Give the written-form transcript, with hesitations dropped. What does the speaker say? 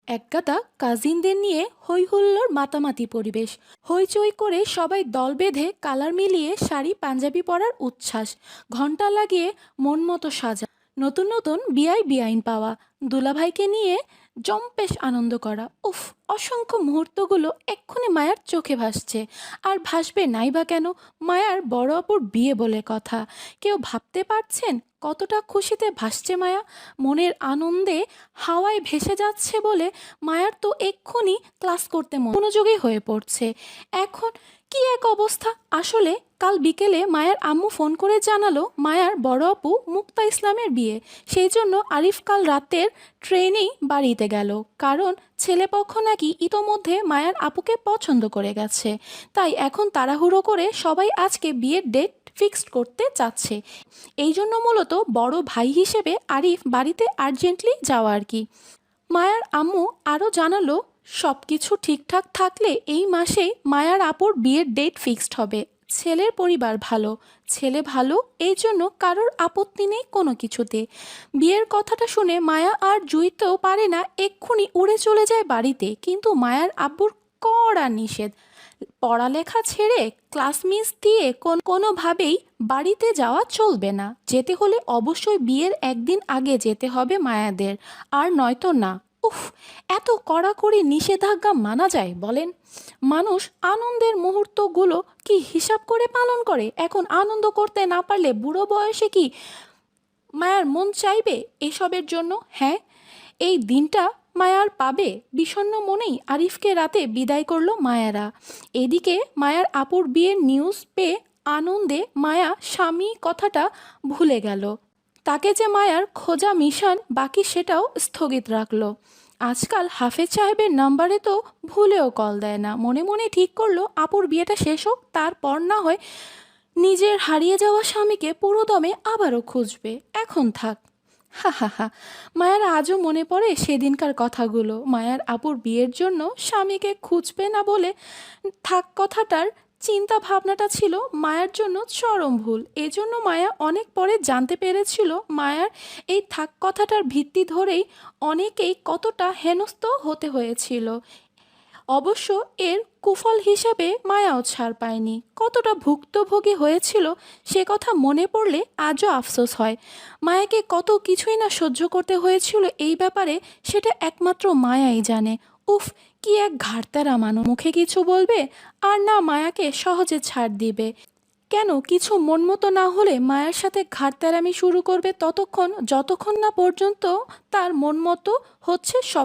একগাদা কাজিনদের নিয়ে হই হুল্লোড় মাতামাতি পরিবেশ। হইচই করে সবাই দল বেঁধে কালার মিলিয়ে শাড়ি পাঞ্জাবি পরার উচ্ছ্বাস। ঘন্টা লাগিয়ে মন মতো সাজা। নতুন নতুন বিআই বিআইন পাওয়া। দুলাভাইকে নিয়ে জম্পেশ আনন্দ করা। উফ, অসংখ্য মুহূর্তগুলো এক্ষুনি মায়ার চোখে ভাসছে। আর ভাসবে নাই বা কেন? মায়ার বড় অপুর বিয়ে বলে কথা। কেউ ভাবতে পারছেন কতটা খুশিতে ভাসছে মায়া? মনের আনন্দে হাওয়ায় ভেসে যাচ্ছে বলে মায়ার তো এক্ষুনি ক্লাস করতে মনোযোগী হয়ে পড়ছে। এখন কি এক অবস্থা! আসলে কাল বিকেলে মায়ার আম্মু ফোন করে জানালো মায়ার বড় আপু মুক্তা ইসলামের বিয়ে। সেই জন্য আরিফ কাল রাতের ট্রেনেই বাড়িতে গেল। কারণ ছেলেপক্ষ নাকি ইতোমধ্যে মায়ার আপুকে পছন্দ করে গেছে। তাই এখন তাড়াহুড়ো করে সবাই আজকে বিয়ের ডেট ফিক্সড করতে চাচ্ছে। এই জন্য মূলত বড় ভাই হিসেবে আরিফ বাড়িতে আর্জেন্টলি যাওয়া আর কি। মায়ার আম্মু আরও জানালো সব কিছু ঠিকঠাক থাকলে এই মাসেই মায়ার আপুর বিয়ের ডেট ফিক্সড হবে। ছেলের পরিবার ভালো, ছেলে ভালো, এই জন্য কারোর আপত্তি নেই কোনো কিছুতে। বিয়ের কথাটা শুনে মায়া আর জুইতেও পারে না, এক্ষুনি উড়ে চলে যায় বাড়িতে। কিন্তু মায়ার আব্বুর কড়া নিষেধ। পড়ালেখা ছেড়ে ক্লাস মিস দিয়ে কোনোভাবেই বাড়িতে যাওয়া চলবে না। যেতে হলে অবশ্যই বিয়ের একদিন আগে যেতে হবে মায়াদের, আর নয়তো না। উফ, এত কড়াকড়ি নিষেধাজ্ঞা মানা যায় বলেন? মানুষ আনন্দের মুহূর্তগুলো কি হিসাব করে পালন করে? এখন আনন্দ করতে না পারলে বুড়ো বয়সে কি মায়ার মন চাইবে এসবের জন্য? হ্যাঁ, এই দিনটা মায়ার পাবে? বিষণ্ণ মনেই আরিফকে রাতে বিদায় করলো মায়ারা। এদিকে মায়ার আপুর বিয়ের নিউজ পেয়ে আনন্দে মায়া স্বামী কথাটা ভুলে গেল। তাকে যে মায়ার খোঁজা মিশন বাকি সেটাও স্থগিত রাখলো। আজকাল হাফেজ সাহেবের নাম্বারে তো ভুলেও কল দেয় না। মনে মনে ঠিক করলো আপুর বিয়েটা শেষ হোক, তারপর না হয় নিজের হারিয়ে যাওয়া স্বামীকে পুরোদমে আবারও খুঁজবে। এখন থাক। হা হা হা। মায়ার আজও মনে পড়ে সেদিনকার কথাগুলো। মায়ার আপুর বিয়ের জন্য স্বামীকে খুঁজবে না বলে থাক কথাটার চিন্তা ভাবনাটা ছিল মায়ার জন্য চরম ভুল। এজন্য মায়া অনেক পরে জানতে পেরেছিল মায়ার এই থাক কথাটার ভিত্তি ধরেই অনেকেই কতটা হেনস্থ হতে হয়েছিল। অবশ্য এর কুফল হিসেবে মায়াও ছাড় পায়নি। কতটা ভুক্তভোগী হয়েছিল সে কথা মনে পড়লে আজও আফসোস হয়। মায়াকে কত কিছুই না সহ্য করতে হয়েছিল এই ব্যাপারে, সেটা একমাত্র মায়াই জানে। উফ, কি এক ঘাড়তেরা মানুষ! মুখে কিছু বলবে আর না মায়াকে সহজে ছাড় দিবে। কেন কিছু মন মতো না হলে মায়ের সাথে ঘাড়তেরামি শুরু করবে ততক্ষণ যতক্ষণ না পর্যন্ত তার মন মতো হচ্ছে সব